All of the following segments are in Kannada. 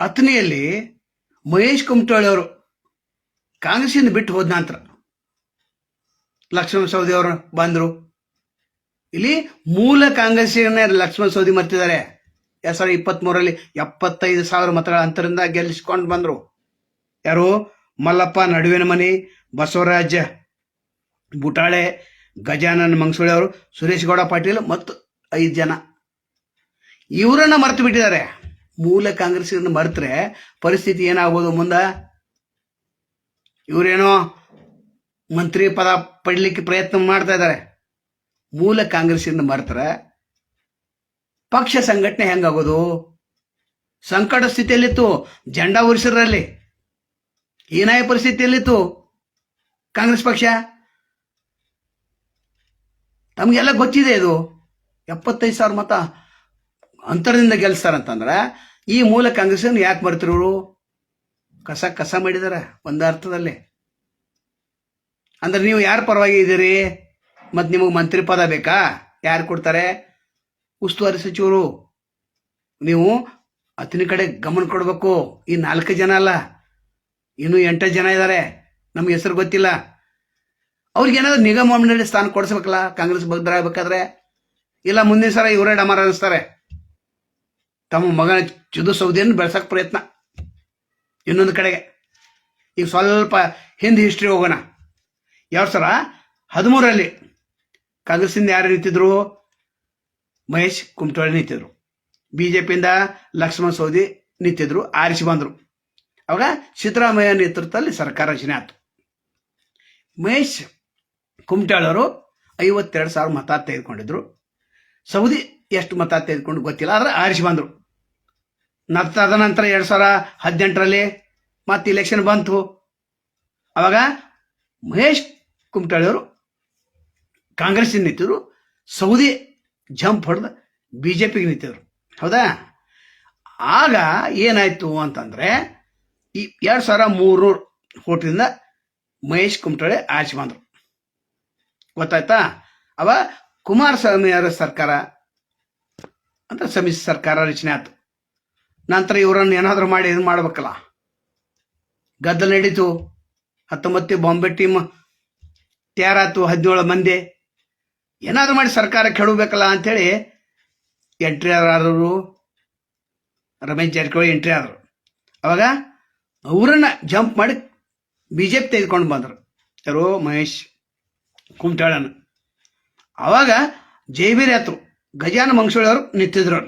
ಅಥಣಿಯಲ್ಲಿ ಮಹೇಶ್ ಕುಮಟಳ್ಳಿ ಅವರು ಕಾಂಗ್ರೆಸ್ಸಿಂದ ಬಿಟ್ಟು ಹೋದ ನಂತರ ಲಕ್ಷ್ಮಣ ಸವದಿ ಅವರು ಬಂದರು. ಇಲ್ಲಿ ಮೂಲ ಕಾಂಗ್ರೆಸ್ಸಿನ ಲಕ್ಷ್ಮಣ ಸವದಿ ಮರ್ತಿದ್ದಾರೆ. 2023ರಲ್ಲಿ 75,000 ಮತಗಳ ಅಂತರದಿಂದ ಗೆಲ್ಲಿಸಿಕೊಂಡು ಬಂದರು. ಯಾರು? ಮಲ್ಲಪ್ಪ ನಡುವಿನ ಮನಿ, ಬಸವರಾಜ ಬುಟಾಳೆ, ಗಜಾನನ ಮಂಗಸೂಳಿ ಅವರು, ಸುರೇಶ್ ಗೌಡ ಪಾಟೀಲ್ ಮತ್ತು 5 ಜನ ಇವರನ್ನ ಮರೆತು ಬಿಟ್ಟಿದ್ದಾರೆ. ಮೂಲ ಕಾಂಗ್ರೆಸ್ಸಿನ ಮರೆತರೆ ಪರಿಸ್ಥಿತಿ ಏನಾಗ್ಬೋದು ಮುಂದೆ? ಇವರೇನೋ ಮಂತ್ರಿ ಪದ ಪಡಲಿಕ್ಕೆ ಪ್ರಯತ್ನ ಮಾಡ್ತಾ ಇದ್ದಾರೆ. ಮೂಲ ಕಾಂಗ್ರೆಸ್ಸಿನ ಮರೆತರೆ ಪಕ್ಷ ಸಂಘಟನೆ ಹೆಂಗಾಗೋದು? ಸಂಕಟ ಸ್ಥಿತಿಯಲ್ಲಿತ್ತು. ಜೆಂಡಾ ಉರಿಸಿದ್ರಲ್ಲಿ ಹೀನಾಯ ಪರಿಸ್ಥಿತಿಯಲ್ಲಿತ್ತು ಕಾಂಗ್ರೆಸ್ ಪಕ್ಷ. ತಮಗೆಲ್ಲ ಗೊತ್ತಿದೆ. ಇದು 75,000 ಮತ ಅಂತರದಿಂದ ಗೆಲ್ಲಿಸ್ತಾರಂತಂದ್ರೆ ಈ ಮೂಲ ಕಾಂಗ್ರೆಸ್ಸನ್ನು ಯಾಕೆ ಬರ್ತಿರೋರು? ಕಸ ಮಾಡಿದಾರೆ ಒಂದು ಅರ್ಥದಲ್ಲಿ. ಅಂದ್ರೆ ನೀವು ಯಾರ ಪರವಾಗಿ ಇದ್ದೀರಿ? ಮತ್ತು ನಿಮಗೆ ಮಂತ್ರಿ ಪದ ಬೇಕಾ? ಯಾರು ಕೊಡ್ತಾರೆ? ಉಸ್ತುವಾರಿ ಸಚಿವರು. ನೀವು ಅತನಿ ಕಡೆ ಗಮನ ಕೊಡಬೇಕು. ಈ 4 ಜನ ಅಲ್ಲ, ಇನ್ನೂ 8 ಜನ ಇದ್ದಾರೆ, ನಮ್ಗೆ ಹೆಸರು ಗೊತ್ತಿಲ್ಲ. ಅವ್ರಿಗೇನಾದ್ರು ನಿಗಮ ಮಂಡಳಿ ಸ್ಥಾನ ಕೊಡಿಸ್ಬೇಕಲ್ಲ ಕಾಂಗ್ರೆಸ್ ಬದ್ಧರಾಗಬೇಕಾದ್ರೆ. ಇಲ್ಲ ಮುಂದಿನ ಸಲ ಇವರೇ ಡಮಾರ ಅನ್ನಿಸ್ತಾರೆ. ತಮ್ಮ ಮಗನ ಚುದು ಸೌದಿಯನ್ನು ಬೆಳೆಸೋಕೆ ಪ್ರಯತ್ನ. ಇನ್ನೊಂದು ಕಡೆಗೆ ಈಗ ಸ್ವಲ್ಪ ಹಿಂದೆ ಹಿಸ್ಟ್ರಿ ಹೋಗೋಣ. 2013ರಲ್ಲಿ ಕಾಂಗ್ರೆಸ್ಸಿಂದ ಯಾರು ನಿಂತಿದ್ರು? ಮಹೇಶ್ ಕುಮಟಳ್ಳಿ ನಿಂತಿದ್ರು. ಬಿಜೆಪಿಯಿಂದ ಲಕ್ಷ್ಮಣ ಸವದಿ ನಿಂತಿದ್ರು, ಆರಿಸಿ ಬಂದರು. ಅವಾಗ ಸಿದ್ದರಾಮಯ್ಯ ನೇತೃತ್ವದಲ್ಲಿ ಸರ್ಕಾರ ರಚನೆ ಆಯಿತು. ಮಹೇಶ್ ಕುಮಟಳ್ಳಿ 52,000 ಮತ ತೆಗೆದುಕೊಂಡಿದ್ರು. ಸವದಿ ಎಷ್ಟು ಮತ ತೆಗೆದುಕೊಂಡು ಗೊತ್ತಿಲ್ಲ, ಆದರೆ ಆರಿಸಿ ಬಂದರು. ತದನಂತರ 2018ರಲ್ಲಿ ಮತ್ತೆ ಇಲೆಕ್ಷನ್ ಬಂತು. ಅವಾಗ ಮಹೇಶ್ ಕುಮಟಳ್ಳಿ ಕಾಂಗ್ರೆಸ್ಸಿಂದ ನಿಂತಿದ್ರು, ಸೌದಿ ಜಂಪ್ ಹೊಡೆದು ಬಿಜೆಪಿಗೆ ನಿಂತಿದ್ರು. ಹೌದಾ? ಆಗ ಏನಾಯ್ತು ಅಂತಂದ್ರೆ ಈ 2,300 ಓಟಿಂದ ಮಹೇಶ್ ಕುಮಟಳ್ಳಿ ಆರಿಸಿ ಬಂದರು. ಗೊತ್ತಾಯ್ತಾ? ಅವ ಕುಮಾರಸ್ವಾಮಿ ಅವರ ಸರ್ಕಾರ ಅಂತ ಸಮ್ಮಿಶ್ರ ಸರ್ಕಾರ ರಚನೆ ಆಯ್ತು. ನಂತರ ಇವರನ್ನು ಏನಾದರೂ ಮಾಡಿ ಏನು ಮಾಡ್ಬೇಕಲ್ಲ. ಗದ್ದಲ ನಡೀತು. 19 ಬಾಂಬೆ ಟೀಮ್ ತಯಾರಾಯ್ತು, 17 ಮಂದಿ. ಏನಾದರೂ ಮಾಡಿ ಸರ್ಕಾರ ಕೆಡಬೇಕಲ್ಲ ಅಂಥೇಳಿ ಎಂಟ್ರಿ ಆದರು. ರಮೇಶ್ ಜಾರಕಿಹೊಳಿ ಎಂಟ್ರಿ ಆದರು. ಅವಾಗ ಅವರನ್ನ ಜಂಪ್ ಮಾಡಿ ಬಿಜೆಪಿ ತೆಗೆದುಕೊಂಡು ಬಂದರು. ಯಾರು? ಮಹೇಶ್ ಕುಮಟಳ್ಳಿ. ಅವಾಗ ಜೈಬೀರ್ ಆಯ್ತು. ಗಜಾನ ಮಂಗಸೂಳಿ ಅವರು ನಿಂತಿದ್ರು.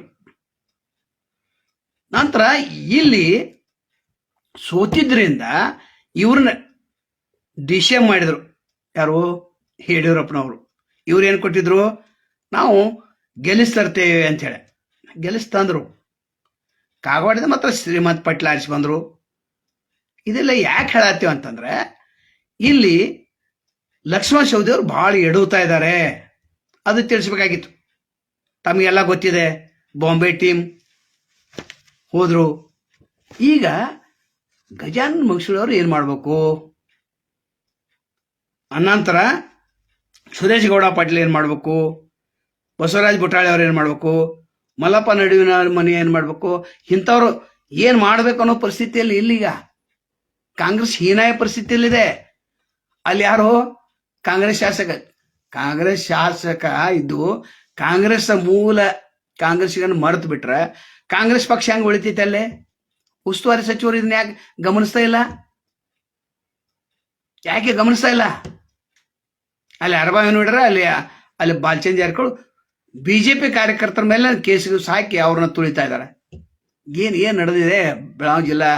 ನಂತರ ಇಲ್ಲಿ ಸೋತಿದ್ರಿಂದ ಇವ್ರನ್ನ ಡಿಸಿಎಂ ಮಾಡಿದರು. ಯಾರು? ಯಡಿಯೂರಪ್ಪನವರು. ಇವ್ರು ಏನು ಕೊಟ್ಟಿದ್ರು? ನಾವು ಗೆಲ್ಲಿಸ್ತರ್ತೇವೆ ಅಂಥೇಳಿ ಗೆಲ್ಲಿಸ್ತಂದ್ರು. ಕಾಗವಾಡದ ಮಾತ್ರ ಶ್ರೀಮಂತ್ ಪಾಟೀಲ್ ಆರಿಸಿ ಬಂದರು. ಇದೆಲ್ಲ ಯಾಕೆ ಹೇಳತ್ತೀವಿ ಅಂತಂದ್ರೆ ಇಲ್ಲಿ ಲಕ್ಷ್ಮಣ ಸವದಿ ಅವರು ಭಾಳ ಎಡುತ್ತಾ ಇದ್ದಾರೆ, ಅದು ತಿಳಿಸ್ಬೇಕಾಗಿತ್ತು. ತಮಗೆಲ್ಲ ಗೊತ್ತಿದೆ. ಬಾಂಬೆ ಟೀಮ್ ಹೋದ್ರು. ಈಗ ಗಜಾನನ ಮಂಗಸೂಳಿ ಅವರು ಏನು ಮಾಡಬೇಕು? ಅನಂತರ ಸುರೇಶ್ ಗೌಡ ಪಾಟೀಲ್ ಏನು ಮಾಡಬೇಕು? ಬಸವರಾಜ ಬುಟಾಳೆ ಅವ್ರು ಏನು ಮಾಡಬೇಕು? ಮಲ್ಲಪ್ಪ ನಡುವಿನ ಮನೆ ಏನು ಮಾಡಬೇಕು? ಇಂಥವ್ರು ಏನು ಮಾಡಬೇಕು ಅನ್ನೋ ಪರಿಸ್ಥಿತಿಯಲ್ಲಿ ಇಲ್ಲೀಗ ಕಾಂಗ್ರೆಸ್ ಹೀನಾಯ ಪರಿಸ್ಥಿತಿಯಲ್ಲಿದೆ. ಅಲ್ಲಿ ಯಾರು? ಕಾಂಗ್ರೆಸ್ ಶಾಸಕ ಇದ್ದು ಕಾಂಗ್ರೆಸ್ ಮೂಲ ಕಾಂಗ್ರೆಸ್ಸಿಗನ್ನು ಮರೆತು ಬಿಟ್ರೆ ಕಾಂಗ್ರೆಸ್ ಪಕ್ಷ ಹೆಂಗೆ ಉಳಿತೈತೆ? ಅಲ್ಲೇ ಉಸ್ತುವಾರಿ ಸಚಿವರು ಇದನ್ನ ಯಾಕೆ ಗಮನಿಸ್ತಾ ಇಲ್ಲ? ಯಾಕೆ ಗಮನಿಸ್ತಾ ಇಲ್ಲ? ಅಲ್ಲಿ ಅರಬಾವಿ ನೋಡ್ರೆ ಅಲ್ಲಿ ಬಾಲಚಂದ್ರ ಜಾರಕಿಹೊಳಿ ಬಿಜೆಪಿ ಕಾರ್ಯಕರ್ತರ ಮೇಲೆ ಕೇಸಿಗೆ ಹಾಕಿ ಅವ್ರನ್ನ ತುಳಿತಾ ಇದ್ದಾರೆ. ಏನು ನಡೆದಿದೆ ಬೆಳಗಾವಿ ಜಿಲ್ಲಾ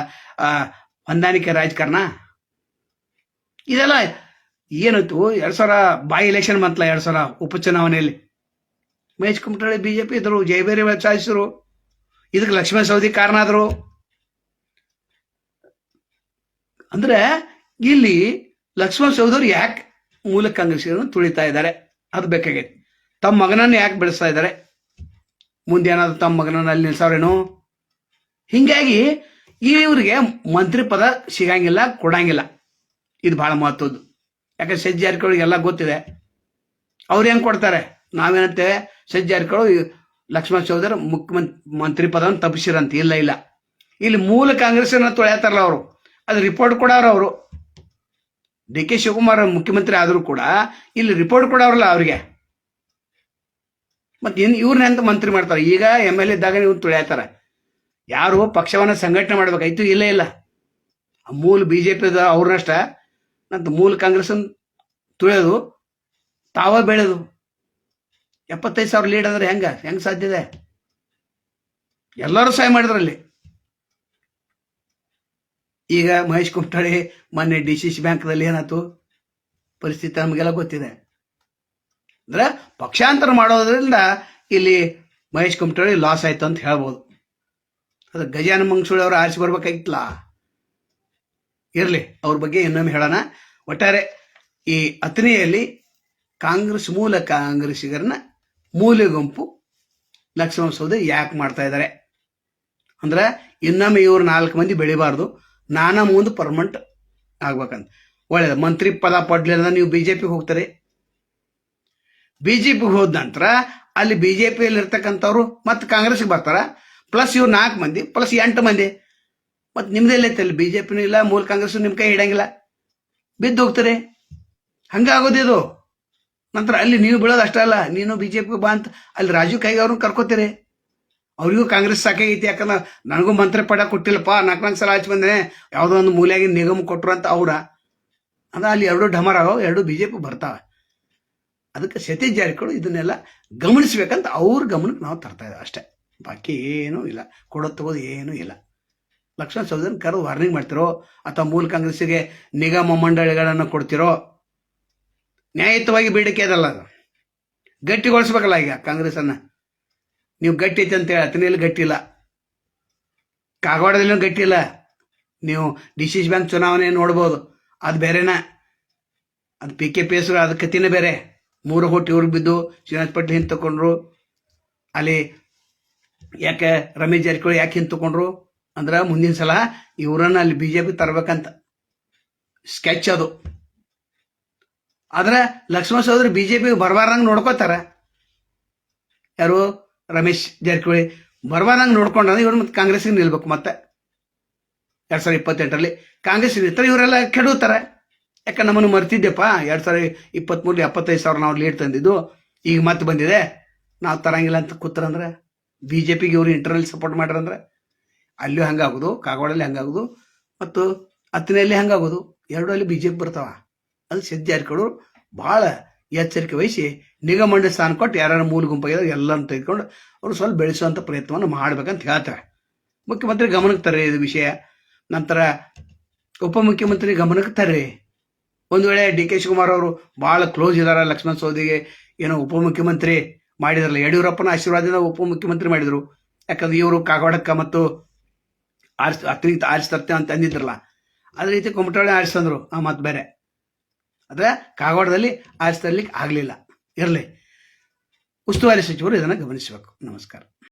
ಹೊಂದಾಣಿಕೆ ರಾಜಕಾರಣ? ಇದೆಲ್ಲ ಏನಾಯ್ತು? 2000 ಬಾಯಿ ಎಲೆಕ್ಷನ್ ಬಂತಲ್ಲ, 2000 ಉಪಚುನಾವಣೆಯಲ್ಲಿ ಮಹೇಶ್ ಕುಮಟಳ್ಳಿ ಬಿಜೆಪಿ ಇದ್ರು, ಜಯಬೇರಿ ಸಾಧಿಸಿದ್ರು. ಇದಕ್ಕೆ ಲಕ್ಷ್ಮಣ ಸವದಿ ಕಾರಣ ಆದರು. ಅಂದ್ರೆ ಇಲ್ಲಿ ಲಕ್ಷ್ಮಣ ಸವದಿ ಯಾಕೆ ಮೂಲ ಕಾಂಗ್ರೆಸ್ಸಿಗರನ್ನು ತುಳಿತಾ ಇದ್ದಾರೆ? ಅದು ಬೇಕಾಗೈತೆ. ತಮ್ಮ ಮಗನನ್ನು ಯಾಕೆ ಬೆಳೆಸ್ತಾ ಇದ್ದಾರೆ? ಮುಂದೆ ಏನಾದ್ರು ತಮ್ಮ ಮಗನನ್ನು ಅಲ್ಲಿ ನಿಲ್ಸವ್ರೇನು? ಹಿಂಗಾಗಿ ಇವ್ರಿಗೆ ಮಂತ್ರಿ ಪದ ಸಿಗಂಗಿಲ್ಲ, ಕೊಡಂಗಿಲ್ಲ. ಇದು ಭಾಳ ಮಹತ್ವದ್ದು. ಯಾಕಂದ್ರೆ ಸಜ್ಜ ಜಾರಕಿಹೊಳಿಗೆ ಎಲ್ಲ ಗೊತ್ತಿದೆ. ಅವ್ರು ಹೆಂಗೆ ಕೊಡ್ತಾರೆ? ನಾವೇನಂತೇವೆ, ಸಜ್ಜ ಜಾರಕಿಹೊಳಿ ಲಕ್ಷ್ಮಣ ಸವದಿ ಮುಖ್ಯಮಂತ್ರಿ ಪದವನ್ನು ತಪ್ಪಿಸಿರಂತ. ಇಲ್ಲ, ಇಲ್ಲಿ ಮೂಲ ಕಾಂಗ್ರೆಸ್ನ ತೊಳೆಯತ್ತಾರಲ್ಲ ಅವರು, ಅದು ರಿಪೋರ್ಟ್ ಕೊಡೋರು ಅವರು. ಡಿ ಕೆ ಶಿವಕುಮಾರ್ ಮುಖ್ಯಮಂತ್ರಿ ಆದರೂ ಕೂಡ ಇಲ್ಲಿ ರಿಪೋರ್ಟ್ ಕೊಡೋರಲ್ಲ ಅವ್ರಿಗೆ. ಮತ್ತೆ ಇವ್ರನ್ನ ಅಂತ ಮಂತ್ರಿ ಮಾಡ್ತಾರೆ. ಈಗ MLA ಇದ್ದಾಗ ನೀವು ತುಳಿಯತ್ತಾರ. ಯಾರು ಪಕ್ಷವನ್ನ ಸಂಘಟನೆ ಮಾಡ್ಬೇಕಾಯ್ತು? ಇಲ್ಲ ಇಲ್ಲ, ಮೂಲ BJP ಅವ್ರನ್ನಷ್ಟ ನಂತ ಮೂಲ ಕಾಂಗ್ರೆಸ್ ತುಳಿಯೋದು, ತಾವ ಬೆಳೆದು 75,000 ಲೀಡ್ ಅಂದ್ರೆ ಹೆಂಗ ಸಾಧ್ಯ ಇದೆ? ಎಲ್ಲರೂ ಸಹಾಯ ಮಾಡಿದ್ರಲ್ಲಿ. ಈಗ ಮಹೇಶ್ ಕುಮಟಳ್ಳಿ ಮೊನ್ನೆ DCC ಬ್ಯಾಂಕ್ದಲ್ಲಿ ಏನಾಯ್ತು ಪರಿಸ್ಥಿತಿ ನಮಗೆಲ್ಲ ಗೊತ್ತಿದೆ. ಅಂದ್ರೆ ಪಕ್ಷಾಂತರ ಮಾಡೋದ್ರಿಂದ ಇಲ್ಲಿ ಮಹೇಶ್ ಕುಮಟಳ್ಳಿ ಲಾಸ್ ಆಯ್ತು ಅಂತ ಹೇಳ್ಬೋದು. ಅದು ಗಜಾನ ಮಂಗಸೂಳಿ ಅವರು ಆರಿಸಿ ಬರ್ಬೇಕಾಗಿತ್ತಲ್ಲ. ಇರಲಿ, ಅವ್ರ ಬಗ್ಗೆ ಇನ್ನೊಮ್ಮೆ ಹೇಳೋಣ. ಒಟ್ಟಾರೆ ಈ ಅಥಣಿಯಲ್ಲಿ ಮೂಲ ಕಾಂಗ್ರೆಸ್ಸಿಗರನ್ನ ಮೂಲೆ ಗುಂಪು ಲಕ್ಷ್ಮಣ ಸವದಿ ಯಾಕೆ ಮಾಡ್ತಾ ಇದ್ದಾರೆ ಅಂದ್ರೆ, ಇನ್ನೊಮ್ಮೆ ಇವ್ರು 4 ಮಂದಿ ಬೆಳಿಬಾರ್ದು, ನಾನಾ ಮುಂದೆ ಪರ್ಮನೆಂಟ್ ಆಗ್ಬೇಕಂತ. ಒಳ್ಳೇದು, ಮಂತ್ರಿ ಪದ ಪಡ್ಲಿಲ್ಲ ನೀವು BJPಗೆ ಹೋಗ್ತಾರೆ. BJPಗೆ ಹೋದ ನಂತರ ಅಲ್ಲಿ BJPಯಲ್ಲಿ ಇರ್ತಕ್ಕಂಥವ್ರು ಮತ್ತೆ ಕಾಂಗ್ರೆಸ್ಗೆ ಬರ್ತಾರ. ಪ್ಲಸ್ ಇವ್ರು 4 ಮಂದಿ ಪ್ಲಸ್ 8 ಮಂದಿ. ಮತ್ತೆ ನಿಮ್ದೆಲ್ಲೈತೆ ಅಲ್ಲಿ BJPನೂ ಇಲ್ಲ, ಮೂಲ ಕಾಂಗ್ರೆಸ್ ನಿಮ್ಮ ಕೈ ಹಿಡಂಗಿಲ್ಲ, ಬಿದ್ದು ಹೋಗ್ತಾರೆ. ಹಂಗಾಗೋದಿದು. ನಂತರ ಅಲ್ಲಿ ನೀವು ಬೀಳೋದು ಅಷ್ಟೇ ಅಲ್ಲ, ನೀನು BJPಗೆ ಬಾ ಅಂತ ಅಲ್ಲಿ ರಾಜೀವ್ ಕೈಗೆ ಅವ್ರನ್ನ ಕರ್ಕೋತೀರಿ. ಅವ್ರಿಗೂ ಕಾಂಗ್ರೆಸ್ ಸಾಕಾಗೈತಿ, ಯಾಕಂದ್ರೆ ನನಗೂ ಮಂತ್ರಿ ಪಡ ಕೊಟ್ಟಿಲ್ಲಪ್ಪ, 4 ಸಲ ಹಚ್ಚಿ ಬಂದೇನೆ, ಯಾವುದೋ ಒಂದು ಮೂಲೆಯಾಗಿ ನಿಗಮ ಕೊಟ್ಟರು ಅಂತ ಅವ್ರ. ಅಂದ್ರೆ ಅಲ್ಲಿ 2 ಢಮರಾಗೋ, 2 BJP ಬರ್ತಾವೆ. ಅದಕ್ಕೆ ಸತೀಶ್ ಜಾರಕಿಹೊಳಿ ಇದನ್ನೆಲ್ಲ ಗಮನಿಸ್ಬೇಕಂತ ಅವ್ರ ಗಮನಕ್ಕೆ ನಾವು ತರ್ತಾ ಇದ್ದೇವೆ ಅಷ್ಟೇ. ಬಾಕಿ ಏನೂ ಇಲ್ಲ, ಕೊಡೋದು ತಗೋದು ಏನೂ ಇಲ್ಲ. ಲಕ್ಷ್ಮಣ ಸವದಿನ ಕರೆದು ವಾರ್ನಿಂಗ್ ಮಾಡ್ತಿರೋ ಅಥವಾ ಮೂಲ ಕಾಂಗ್ರೆಸ್ಸಿಗೆ ನಿಗಮ ಮಂಡಳಿಗಳನ್ನು ಕೊಡ್ತಿರೋ? ನ್ಯಾಯಯುತವಾಗಿ ಬೇಡಿಕೆ ಅದಲ್ಲ, ಅದು ಗಟ್ಟಿಗೊಳಿಸ್ಬೇಕಲ್ಲ. ಈಗ ಕಾಂಗ್ರೆಸ್ಸನ್ನು ನೀವು ಗಟ್ಟಿ ಐತೆ ಅಂತೇಳಿ ಅಥಣಿಯಲ್ಲಿ ಗಟ್ಟಿ ಇಲ್ಲ, ಕಾಗವಾಡದಲ್ಲೂ ಗಟ್ಟಿ ಇಲ್ಲ. ನೀವು DCC ಬ್ಯಾಂಕ್ ಚುನಾವಣೆ ನೋಡ್ಬೋದು, ಅದು ಬೇರೆನಾ, ಅದು PKPS ಅದ ಕತಿನೇ ಬೇರೆ. 3 ಕೋಟಿ ಇವ್ರಿಗೆ ಬಿದ್ದು ಶ್ರೀನಿವಾಸ್ ಪಾಟೀಲ್ ಹಿಂದೆ ತಗೊಂಡ್ರು. ಅಲ್ಲಿ ಯಾಕೆ ರಮೇಶ್ ಜಾರಕಿಹೊಳಿ ಯಾಕೆ ಹಿಂದೆ ತಗೊಂಡ್ರು ಅಂದ್ರೆ, ಮುಂದಿನ ಸಲ ಇವರನ್ನ ಅಲ್ಲಿ BJP ತರಬೇಕಂತ ಸ್ಕೆಚ್ ಅದು. ಆದ್ರೆ ಲಕ್ಷ್ಮಣ ಸವದಿ BJPಗೆ ಬರಬಾರ್ದಂಗೆ ನೋಡ್ಕೋತಾರ. ಯಾರು? ರಮೇಶ್ ಜಾರಕಿಹೊಳಿ ಬರಬಾರ್ದಂಗೆ ನೋಡ್ಕೊಂಡ್ರೆ ಇವ್ರು ಮತ್ತೆ ಕಾಂಗ್ರೆಸ್ಗೆ ನಿಲ್ಬೇಕು. ಮತ್ತೆ 2028ರಲ್ಲಿ ಕಾಂಗ್ರೆಸ್ ನಿಲ್ತಾರೆ, ಇವರೆಲ್ಲ ಕೆಡುತ್ತಾರೆ. ಯಾಕೆ ನಮ್ಮನ್ನು ಮರ್ತಿದ್ದೆಪ್ಪ, 2023 75,000 ನಾವು ಲೀಡ್ ತಂದಿದ್ದು, ಈಗ ಮತ್ತೆ ಬಂದಿದೆ, ನಾವು ತರಂಗಿಲ್ಲ ಅಂತ ಕೂತಾರಂದ್ರೆ, BJPಗೆ ಇವರು ಇಂಟರ್ನಲ್ ಸಪೋರ್ಟ್ ಮಾಡ್ರಂದ್ರೆ ಅಲ್ಲೂ ಹಂಗಾಗೋದು, ಕಾಗವಾಡಲ್ಲಿ ಹಂಗಾಗೋದು, ಮತ್ತು ಅಥಣಿಯಲ್ಲಿ ಹಂಗಾಗೋದು. 2 ಅಲ್ಲಿ BJP ಬರ್ತಾವ. ಅದು ಸತೀಶ್ ಜಾರಕಿಹೊಳಿ ಭಾಳ ಎಚ್ಚರಿಕೆ ವಹಿಸಿ ನಿಗಮ ಮಂಡಳಿ ಸ್ಥಾನ ಕೊಟ್ಟು ಯಾರು ಮೂಲ ಗುಂಪಾಗಿದ್ದಾರೆ ಎಲ್ಲರನ್ನು ತೆಗೆದುಕೊಂಡು ಅವರು ಸ್ವಲ್ಪ ಬೆಳೆಸುವಂಥ ಪ್ರಯತ್ನವನ್ನು ಮಾಡ್ಬೇಕಂತ ಹೇಳ್ತಾರೆ. ಮುಖ್ಯಮಂತ್ರಿ ಗಮನಕ್ಕೆ ತರ್ರಿ ಇದು ವಿಷಯ. ನಂತರ ಉಪಮುಖ್ಯಮಂತ್ರಿ ಗಮನಕ್ಕೆ ತರ್ರಿ. ಒಂದು ವೇಳೆ DK ಶಿವಕುಮಾರ್ ಅವರು ಭಾಳ ಕ್ಲೋಸ್ ಇದ್ದಾರೆ ಲಕ್ಷ್ಮಣ ಸವದಿಗೆ, ಏನೋ ಉಪಮುಖ್ಯಮಂತ್ರಿ ಮಾಡಿದ್ರಲ್ಲ, ಯಡಿಯೂರಪ್ಪನ ಆಶೀರ್ವಾದದಿಂದ ಉಪಮುಖ್ಯಮಂತ್ರಿ ಮಾಡಿದರು. ಯಾಕಂದ್ರೆ ಇವರು ಕಾಗವಾಡಕ್ಕೆ ಮತ್ತು ಅಥಣಿಗೆ ಆರಿಸ್ತರ್ತೇವೆ ಅಂತ ಅಂದಿದ್ರಲ್ಲ, ಅದೇ ರೀತಿ ಕುಮಟಳ್ಳಿ ಆರಿಸ್ತಂದ್ರು. ಮತ್ತು ಬೇರೆ ಆದರೆ ಕಾಗವಾಡದಲ್ಲಿ ಆರಿಸ್ತರ್ಲಿಕ್ಕೆ ಆಗಲಿಲ್ಲ. ಇರಲಿ, ಉಸ್ತುವಾರಿ ಸಚಿವರು ಇದನ್ನು ಗಮನಿಸಬೇಕು. ನಮಸ್ಕಾರ.